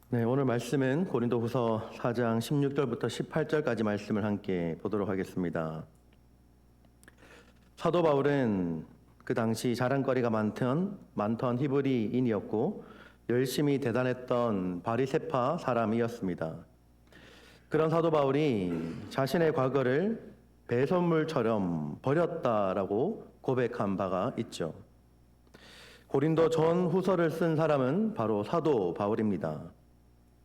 네, 오늘 말씀은 고린도후서 4장 16절부터 18절까지 말씀을 함께 보도록 하겠습니다. 사도 바울은 그 당시 자랑거리가 많던 히브리인이었고 열심히 대단했던 바리새파 사람이었습니다. 그런 사도 바울이 자신의 과거를 배설물처럼 버렸다라고 고백한 바가 있죠. 고린도 전 후서를 쓴 사람은 바로 사도 바울입니다.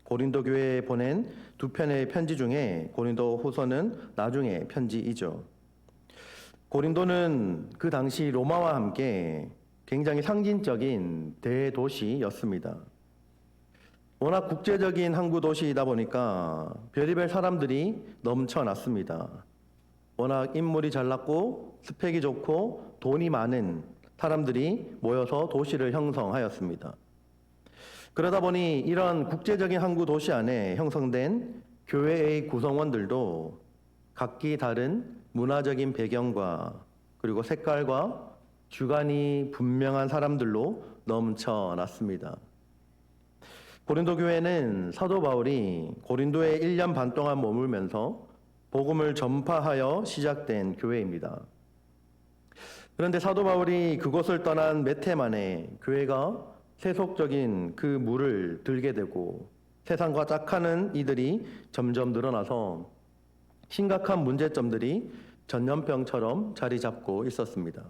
고린도 교회에 보낸 두 편의 편지 중에 고린도 후서는 나중의 편지이죠. 고린도는 그 당시 로마와 함께 굉장히 상징적인 대도시였습니다. 워낙 국제적인 항구 도시이다 보니까 별의별 사람들이 넘쳐났습니다. 워낙 인물이 잘났고 스펙이 좋고 돈이 많은 사람들이 모여서 도시를 형성하였습니다. 그러다 보니 이런 국제적인 항구 도시 안에 형성된 교회의 구성원들도 각기 다른 문화적인 배경과 그리고 색깔과 주관이 분명한 사람들로 넘쳐났습니다. 고린도 교회는 사도 바울이 고린도에 1년 반 동안 머물면서 복음을 전파하여 시작된 교회입니다. 그런데 사도 바울이 그곳을 떠난 몇 해 만에 교회가 세속적인 그 물을 들게 되고 세상과 짝하는 이들이 점점 늘어나서 심각한 문제점들이 전염병처럼 자리 잡고 있었습니다.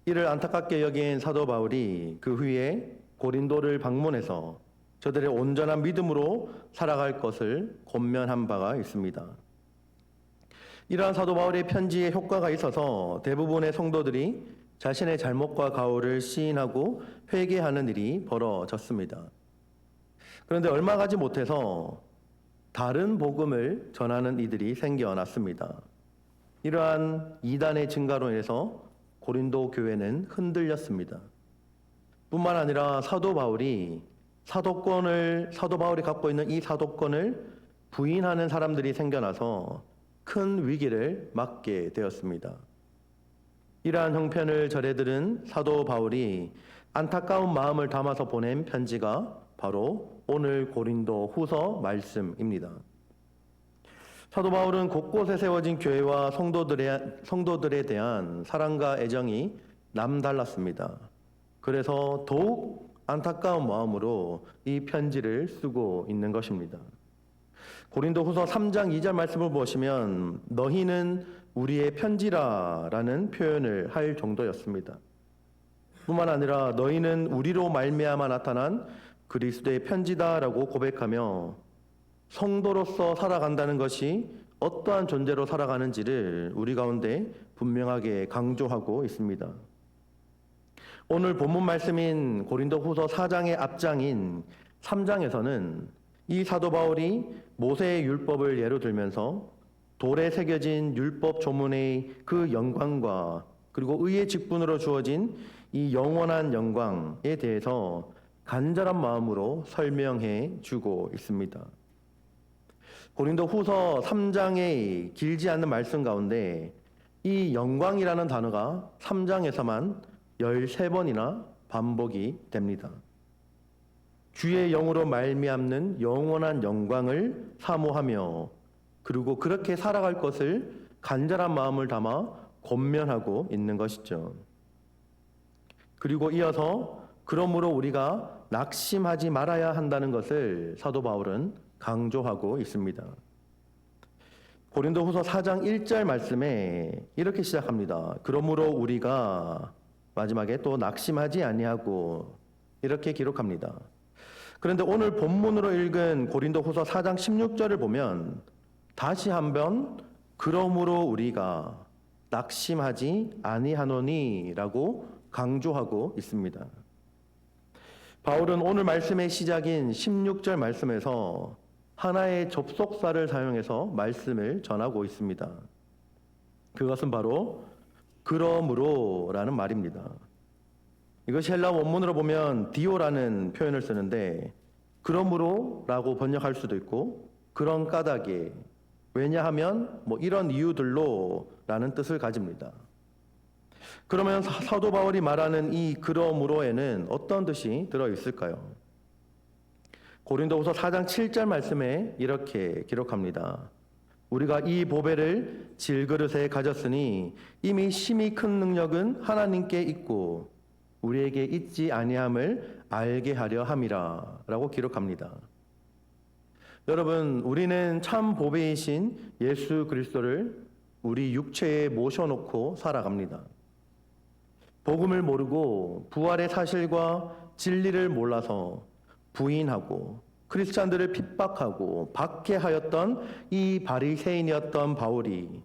이를 안타깝게 여긴 사도 바울이 그 후에 고린도를 방문해서 저들의 온전한 믿음으로 살아갈 것을 권면한 바가 있습니다. 이러한 사도 바울의 편지에 효과가 있어서 대부분의 성도들이 자신의 잘못과 가오를 시인하고 회개하는 일이 벌어졌습니다. 그런데 얼마 가지 못해서 다른 복음을 전하는 이들이 생겨났습니다. 이러한 이단의 증가로 인해서 고린도 교회는 흔들렸습니다. 뿐만 아니라 사도 바울이 갖고 있는 이 사도권을 부인하는 사람들이 생겨나서 큰 위기를 맞게 되었습니다. 이러한 형편을 전해 들은 사도 바울이 안타까운 마음을 담아서 보낸 편지가 바로 오늘 고린도 후서 말씀입니다. 사도 바울은 곳곳에 세워진 교회와 성도들에 대한 사랑과 애정이 남달랐습니다. 그래서 더욱 안타까운 마음으로 이 편지를 쓰고 있는 것입니다. 고린도 후서 3장 2절 말씀을 보시면 너희는 우리의 편지라라는 표현을 할 정도였습니다. 뿐만 아니라 너희는 우리로 말미암아 나타난 그리스도의 편지다라고 고백하며 성도로서 살아간다는 것이 어떠한 존재로 살아가는지를 우리 가운데 분명하게 강조하고 있습니다. 오늘 본문 말씀인 고린도 후서 4장의 앞장인 3장에서는 이 사도 바울이 모세의 율법을 예로 들면서 돌에 새겨진 율법 조문의 그 영광과 그리고 의의 직분으로 주어진 이 영원한 영광에 대해서 간절한 마음으로 설명해 주고 있습니다. 고린도 후서 3장의 길지 않는 말씀 가운데 이 영광이라는 단어가 3장에서만 13번이나 반복이 됩니다. 주의 영으로 말미암는 영원한 영광을 사모하며 그리고 그렇게 살아갈 것을 간절한 마음을 담아 권면하고 있는 것이죠. 그리고 이어서 그러므로 우리가 낙심하지 말아야 한다는 것을 사도 바울은 강조하고 있습니다. 고린도후서 4장 1절 말씀에 이렇게 시작합니다. 그러므로 우리가 마지막에 또 낙심하지 아니하고 이렇게 기록합니다. 그런데 오늘 본문으로 읽은 고린도후서 4장 16절을 보면 다시 한번 그러므로 우리가 낙심하지 아니하노니라고 강조하고 있습니다. 바울은 오늘 말씀의 시작인 16절 말씀에서 하나의 접속사를 사용해서 말씀을 전하고 있습니다. 그것은 바로 그러므로라는 말입니다. 이것이 헬라 원문으로 보면 디오라는 표현을 쓰는데 그러므로라고 번역할 수도 있고 그런 까닭에 왜냐하면 이런 이유들로 라는 뜻을 가집니다. 그러면 사도 바울이 말하는 이 그러므로에는 어떤 뜻이 들어있을까요? 고린도후서 4장 7절 말씀에 이렇게 기록합니다. 우리가 이 보배를 질그릇에 가졌으니 이미 심히 큰 능력은 하나님께 있고 우리에게 있지 아니함을 알게 하려 함이라 라고 기록합니다. 여러분, 우리는 참 보배이신 예수 그리스도를 우리 육체에 모셔놓고 살아갑니다. 복음을 모르고 부활의 사실과 진리를 몰라서 부인하고 크리스찬들을 핍박하고 박해하였던 이 바리새인이었던 바울이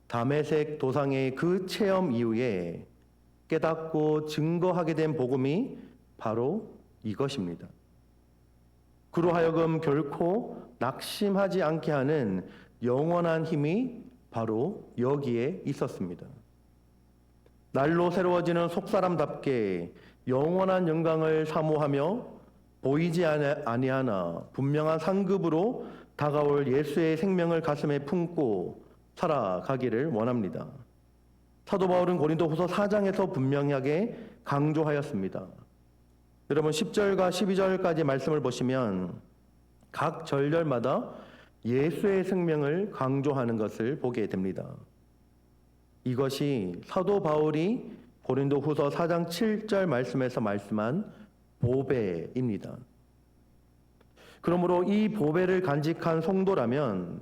다메섹 도상의 그 체험 이후에 깨닫고 증거하게 된 복음이 바로 이것입니다. 그로 하여금 결코 낙심하지 않게 하는 영원한 힘이 바로 여기에 있었습니다. 날로 새로워지는 속사람답게 영원한 영광을 사모하며 보이지 아니하나 분명한 상급으로 다가올 예수의 생명을 가슴에 품고 살아가기를 원합니다. 사도 바울은 고린도후서 4장에서 분명하게 강조하였습니다. 여러분 10절과 12절까지 말씀을 보시면 각 절절마다 예수의 생명을 강조하는 것을 보게 됩니다. 이것이 사도 바울이 고린도후서 4장 7절 말씀에서 말씀한 보배입니다. 그러므로 이 보배를 간직한 성도라면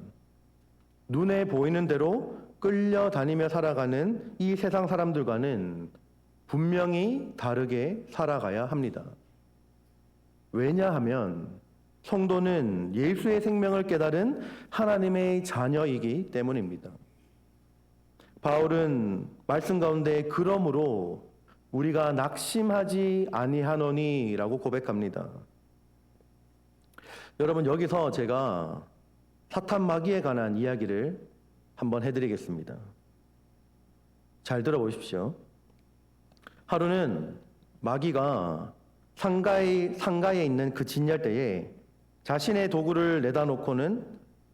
눈에 보이는 대로 끌려다니며 살아가는 이 세상 사람들과는 분명히 다르게 살아가야 합니다. 왜냐하면 성도는 예수의 생명을 깨달은 하나님의 자녀이기 때문입니다. 바울은 말씀 가운데 그러므로 우리가 낙심하지 아니하노니라고 고백합니다. 여러분 여기서 제가 사탄 마귀에 관한 이야기를 한번 해드리겠습니다. 잘 들어보십시오. 하루는 마귀가 상가에 있는 그 진열대에 자신의 도구를 내다 놓고는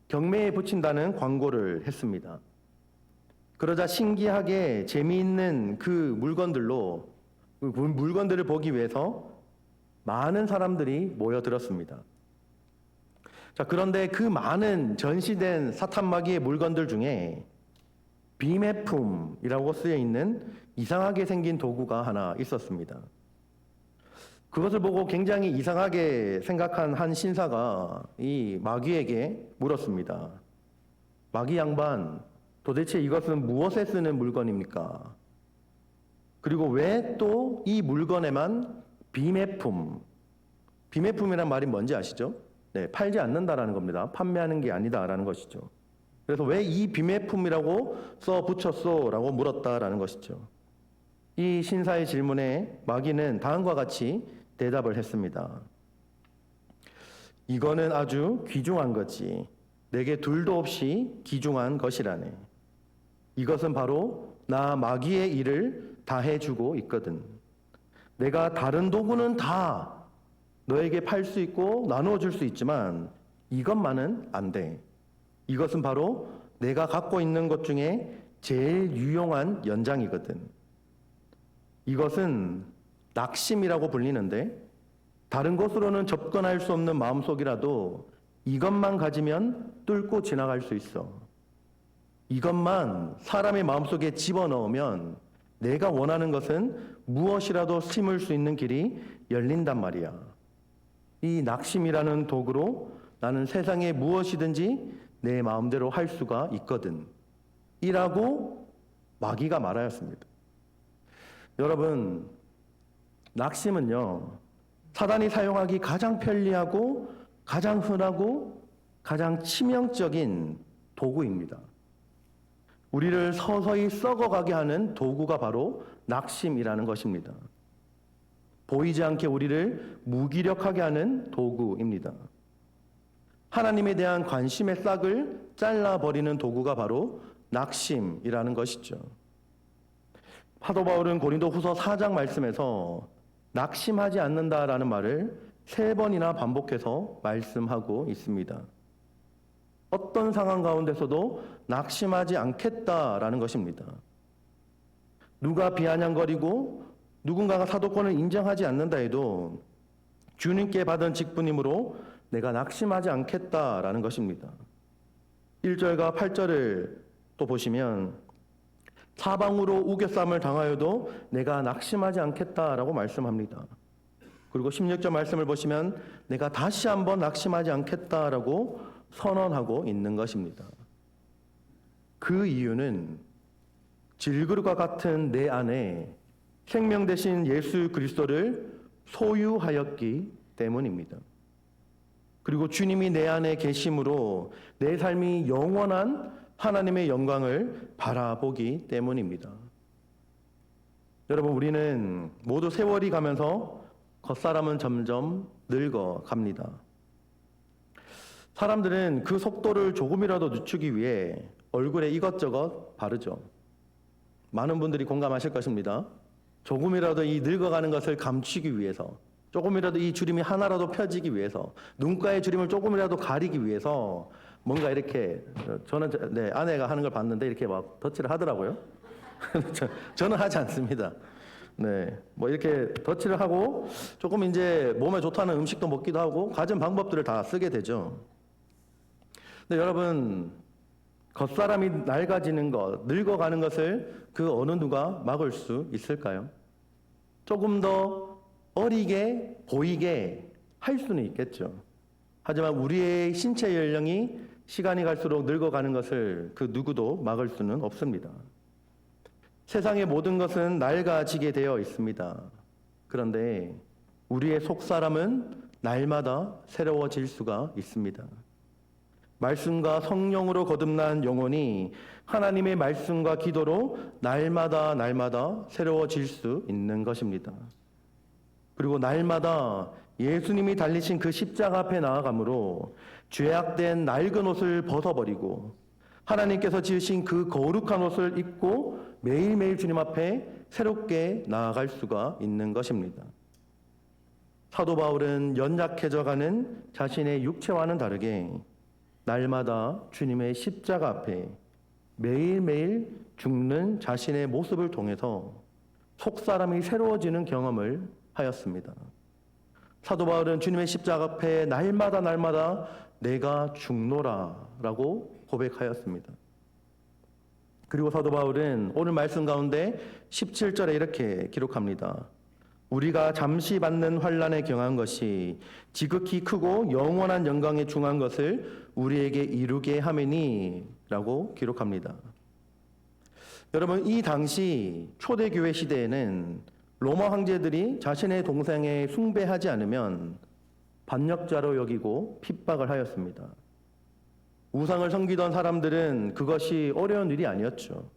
경매에 붙인다는 광고를 했습니다. 그러자 신기하게 재미있는 그 물건들을 보기 위해서 많은 사람들이 모여들었습니다. 자, 그런데 그 많은 전시된 사탄 마귀의 물건들 중에 비매품이라고 쓰여 있는 이상하게 생긴 도구가 하나 있었습니다. 그것을 보고 굉장히 이상하게 생각한 한 신사가 이 마귀에게 물었습니다. 마귀 양반, 도대체 이것은 무엇에 쓰는 물건입니까? 그리고 왜 또 이 물건에만 비매품이란 말이 뭔지 아시죠? 네, 팔지 않는다라는 겁니다. 판매하는 게 아니다라는 것이죠. 그래서 왜 이 비매품이라고 써 붙였소? 라고 물었다라는 것이죠. 이 신사의 질문에 마귀는 다음과 같이 대답을 했습니다. 이거는 아주 귀중한 거지. 내게 둘도 없이 귀중한 것이라네. 이것은 바로 나 마귀의 일을 다 해주고 있거든. 내가 다른 도구는 다 너에게 팔 수 있고 나누어 줄 수 있지만 이것만은 안 돼. 이것은 바로 내가 갖고 있는 것 중에 제일 유용한 연장이거든. 이것은 낙심이라고 불리는데 다른 것으로는 접근할 수 없는 마음속이라도 이것만 가지면 뚫고 지나갈 수 있어. 이것만 사람의 마음속에 집어넣으면 내가 원하는 것은 무엇이라도 심을 수 있는 길이 열린단 말이야. 이 낙심이라는 도구로 나는 세상에 무엇이든지 내 마음대로 할 수가 있거든. 이라고 마귀가 말하였습니다. 여러분, 낙심은요, 사단이 사용하기 가장 편리하고 가장 흔하고 가장 치명적인 도구입니다. 우리를 서서히 썩어가게 하는 도구가 바로 낙심이라는 것입니다. 보이지 않게 우리를 무기력하게 하는 도구입니다. 하나님에 대한 관심의 싹을 잘라버리는 도구가 바로 낙심이라는 것이죠. 사도 바울은 고린도후서 4장 말씀에서 낙심하지 않는다라는 말을 3번이나 반복해서 말씀하고 있습니다. 어떤 상황 가운데서도 낙심하지 않겠다라는 것입니다. 누가 비아냥거리고 누군가가 사도권을 인정하지 않는다 해도 주님께 받은 직분이므로 내가 낙심하지 않겠다라는 것입니다. 1절과 8절을 또 보시면 사방으로 우겨쌈을 당하여도 내가 낙심하지 않겠다라고 말씀합니다. 그리고 16절 말씀을 보시면 내가 다시 한번 낙심하지 않겠다라고 선언하고 있는 것입니다. 그 이유는 질그릇과 같은 내 안에 생명 되신 예수 그리스도를 소유하였기 때문입니다. 그리고 주님이 내 안에 계심으로 내 삶이 영원한 하나님의 영광을 바라보기 때문입니다. 여러분, 우리는 모두 세월이 가면서 겉사람은 점점 늙어갑니다. 사람들은 그 속도를 조금이라도 늦추기 위해 얼굴에 이것저것 바르죠. 많은 분들이 공감하실 것입니다. 조금이라도 이 늙어가는 것을 감추기 위해서, 조금이라도 이 주름이 하나라도 펴지기 위해서, 눈가의 주름을 조금이라도 가리기 위해서 뭔가 이렇게, 저는 아내가 하는 걸 봤는데 이렇게 막 덧칠을 하더라고요. 저는 하지 않습니다. 뭐 이렇게 덧칠을 하고 조금 이제 몸에 좋다는 음식도 먹기도 하고 가진 방법들을 다 쓰게 되죠. 근데 여러분, 겉사람이 낡아지는 것, 늙어가는 것을 그 어느 누가 막을 수 있을까요? 조금 더 어리게 보이게 할 수는 있겠죠. 하지만 우리의 신체 연령이 시간이 갈수록 늙어가는 것을 그 누구도 막을 수는 없습니다. 세상의 모든 것은 낡아지게 되어 있습니다. 그런데 우리의 속사람은 날마다 새로워질 수가 있습니다. 말씀과 성령으로 거듭난 영혼이 하나님의 말씀과 기도로 날마다 새로워질 수 있는 것입니다. 그리고 날마다 예수님이 달리신 그 십자가 앞에 나아가므로 죄악된 낡은 옷을 벗어버리고 하나님께서 지으신 그 거룩한 옷을 입고 매일매일 주님 앞에 새롭게 나아갈 수가 있는 것입니다. 사도 바울은 연약해져가는 자신의 육체와는 다르게 날마다 주님의 십자가 앞에 매일매일 죽는 자신의 모습을 통해서 속사람이 새로워지는 경험을 하였습니다. 사도 바울은 주님의 십자가 앞에 날마다 내가 죽노라라고 고백하였습니다. 그리고 사도 바울은 오늘 말씀 가운데 17절에 이렇게 기록합니다. 우리가 잠시 받는 환난에 경한 것이 지극히 크고 영원한 영광에 중한 것을 우리에게 이루게 하매니 라고 기록합니다. 여러분, 이 당시 초대교회 시대에는 로마 황제들이 자신의 동생에 숭배하지 않으면 반역자로 여기고 핍박을 하였습니다. 우상을 섬기던 사람들은 그것이 어려운 일이 아니었죠.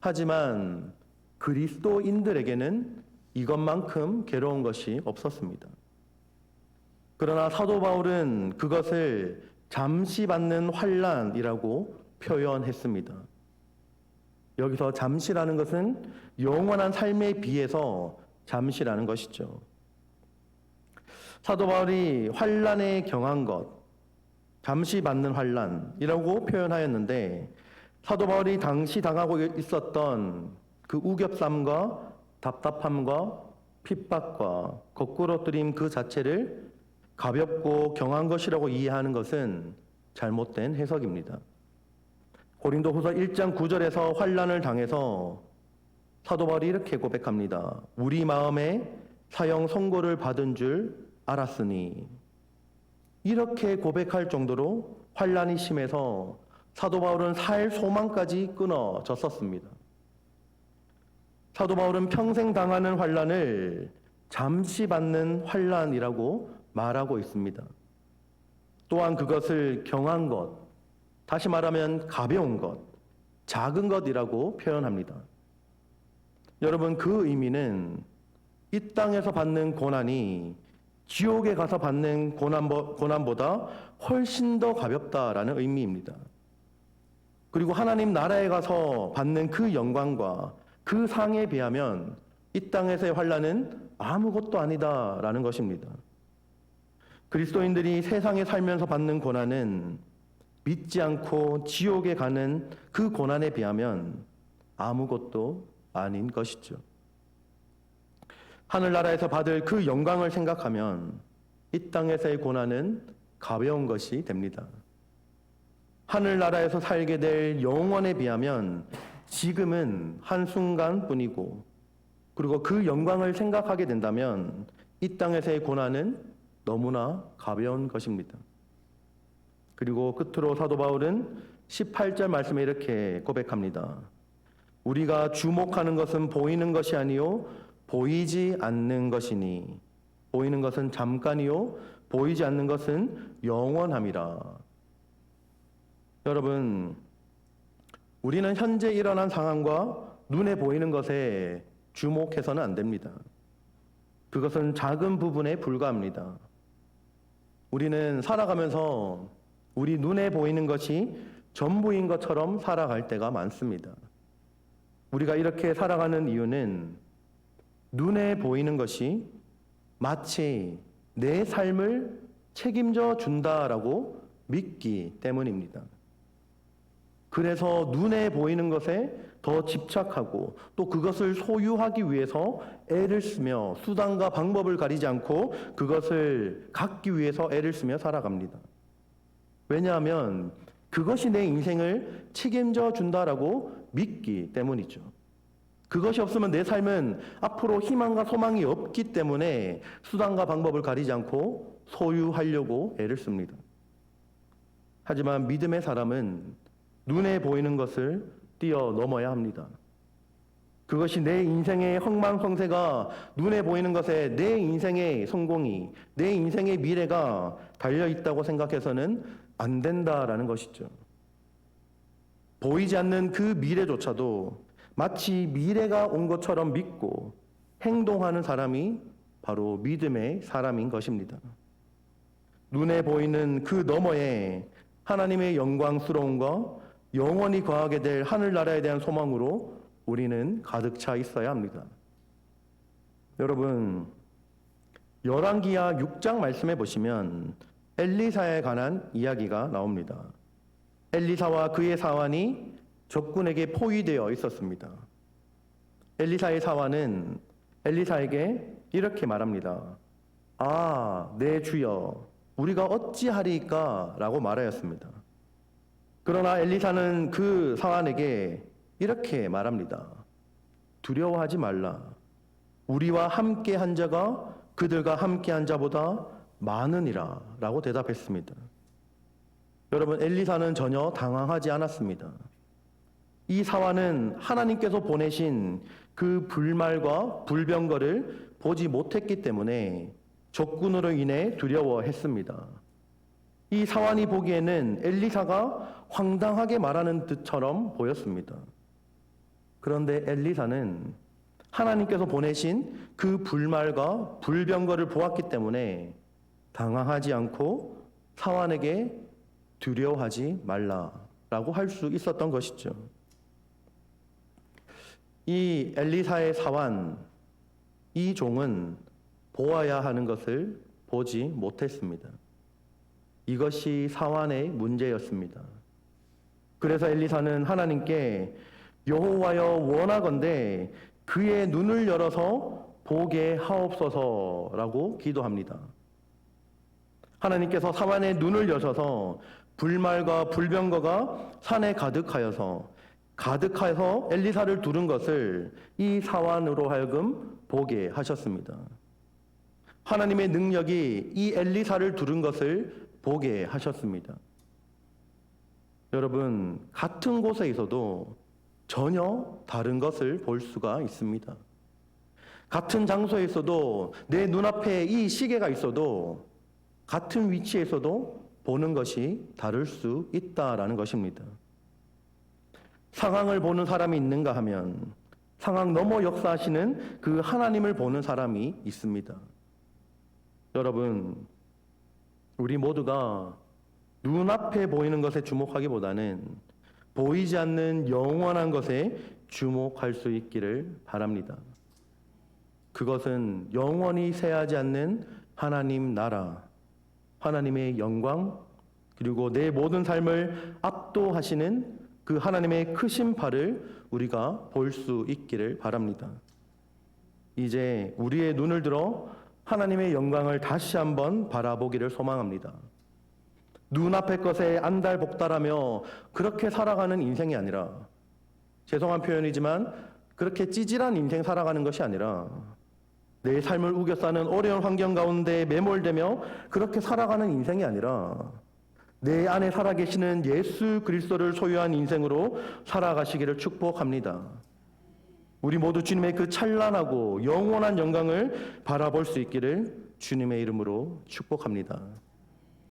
하지만 그리스도인들에게는 이것만큼 괴로운 것이 없었습니다. 그러나 사도 바울은 그것을 잠시 받는 환난이라고 표현했습니다. 여기서 잠시라는 것은 영원한 삶에 비해서 잠시라는 것이죠. 사도 바울이 환난에 경한 것, 잠시 받는 환난이라고 표현하였는데 사도 바울이 당시 당하고 있었던 그 우겹삼과 답답함과 핍박과 거꾸러뜨림 그 자체를 가볍고 경한 것이라고 이해하는 것은 잘못된 해석입니다. 고린도후서 1장 9절에서 환난을 당해서 사도 바울이 이렇게 고백합니다. 우리 마음에 사형 선고를 받은 줄 알았으니. 이렇게 고백할 정도로 환난이 심해서 사도 바울은 살 소망까지 끊어졌었습니다. 사도 바울은 평생 당하는 환난을 잠시 받는 환난이라고 말하고 있습니다. 또한 그것을 경한 것, 다시 말하면 가벼운 것, 작은 것이라고 표현합니다. 여러분, 그 의미는 이 땅에서 받는 고난이 지옥에 가서 받는 고난보다 훨씬 더 가볍다라는 의미입니다. 그리고 하나님 나라에 가서 받는 그 영광과 그 상에 비하면 이 땅에서의 환난은 아무것도 아니다라는 것입니다. 그리스도인들이 세상에 살면서 받는 고난은 믿지 않고 지옥에 가는 그 고난에 비하면 아무것도 아닌 것이죠. 하늘나라에서 받을 그 영광을 생각하면 이 땅에서의 고난은 가벼운 것이 됩니다. 하늘나라에서 살게 될 영원에 비하면 지금은 한순간뿐이고, 그리고 그 영광을 생각하게 된다면 이 땅에서의 고난은 너무나 가벼운 것입니다. 그리고 끝으로 사도 바울은 18절 말씀에 이렇게 고백합니다. 우리가 주목하는 것은 보이는 것이 아니요 보이지 않는 것이니, 보이는 것은 잠깐이요 보이지 않는 것은 영원함이라. 여러분, 우리는 현재 일어난 상황과 눈에 보이는 것에 주목해서는 안 됩니다. 그것은 작은 부분에 불과합니다. 우리는 살아가면서 우리 눈에 보이는 것이 전부인 것처럼 살아갈 때가 많습니다. 우리가 이렇게 살아가는 이유는 눈에 보이는 것이 마치 내 삶을 책임져 준다라고 믿기 때문입니다. 그래서 눈에 보이는 것에 더 집착하고 또 그것을 소유하기 위해서 애를 쓰며 수단과 방법을 가리지 않고 그것을 갖기 위해서 애를 쓰며 살아갑니다. 왜냐하면 그것이 내 인생을 책임져 준다라고 믿기 때문이죠. 그것이 없으면 내 삶은 앞으로 희망과 소망이 없기 때문에 수단과 방법을 가리지 않고 소유하려고 애를 씁니다. 하지만 믿음의 사람은 눈에 보이는 것을 뛰어넘어야 합니다. 그것이 내 인생의 흥망성쇠가 눈에 보이는 것에 내 인생의 성공이, 내 인생의 미래가 달려있다고 생각해서는 안 된다라는 것이죠. 보이지 않는 그 미래조차도 마치 미래가 온 것처럼 믿고 행동하는 사람이 바로 믿음의 사람인 것입니다. 눈에 보이는 그 너머에 하나님의 영광스러움과 영원히 거하게 될 하늘나라에 대한 소망으로 우리는 가득 차 있어야 합니다. 여러분, 열왕기하 6장 말씀해 보시면 엘리사에 관한 이야기가 나옵니다. 엘리사와 그의 사환이 적군에게 포위되어 있었습니다. 엘리사의 사환은 엘리사에게 이렇게 말합니다. 아, 내 주여, 우리가 어찌하리까? 라고 말하였습니다. 그러나 엘리사는 그 사환에게 이렇게 말합니다. 두려워하지 말라. 우리와 함께 한 자가 그들과 함께 한 자보다 많으니라 라고 대답했습니다. 여러분, 엘리사는 전혀 당황하지 않았습니다. 이 사환은 하나님께서 보내신 그 불말과 불병거를 보지 못했기 때문에 적군으로 인해 두려워했습니다. 이 사환이 보기에는 엘리사가 황당하게 말하는 듯처럼 보였습니다. 그런데 엘리사는 하나님께서 보내신 그 불말과 불병거를 보았기 때문에 당황하지 않고 사환에게 두려워하지 말라라고 할 수 있었던 것이죠. 이 엘리사의 사환, 이 종은 보아야 하는 것을 보지 못했습니다. 이것이 사환의 문제였습니다. 그래서 엘리사는 하나님께 여호와여 원하건대 그의 눈을 열어서 보게 하옵소서라고 기도합니다. 하나님께서 사환의 눈을 여셔서 불말과 불병거가 산에 가득하여서 엘리사를 두른 것을 이 사환으로 하여금 보게 하셨습니다. 하나님의 능력이 이 엘리사를 두른 것을 보게 하셨습니다. 여러분, 같은 곳에 있어도 전혀 다른 것을 볼 수가 있습니다. 같은 장소에 있어도 내 눈앞에 이 시계가 있어도 같은 위치에 있어도 보는 것이 다를 수 있다라는 것입니다. 상황을 보는 사람이 있는가 하면 상황 넘어 역사하시는 그 하나님을 보는 사람이 있습니다. 여러분, 우리 모두가 눈앞에 보이는 것에 주목하기보다는 보이지 않는 영원한 것에 주목할 수 있기를 바랍니다. 그것은 영원히 쇠하지 않는 하나님 나라, 하나님의 영광, 그리고 내 모든 삶을 압도하시는 그 하나님의 크신 팔을 우리가 볼 수 있기를 바랍니다. 이제 우리의 눈을 들어 하나님의 영광을 다시 한번 바라보기를 소망합니다. 눈앞의 것에 안달복달하며 그렇게 살아가는 인생이 아니라, 죄송한 표현이지만 그렇게 찌질한 인생 살아가는 것이 아니라, 내 삶을 우겨 싸는 어려운 환경 가운데 매몰되며 그렇게 살아가는 인생이 아니라, 내 안에 살아계시는 예수 그리스도를 소유한 인생으로 살아가시기를 축복합니다. 우리 모두 주님의 그 찬란하고 영원한 영광을 바라볼 수 있기를 주님의 이름으로 축복합니다.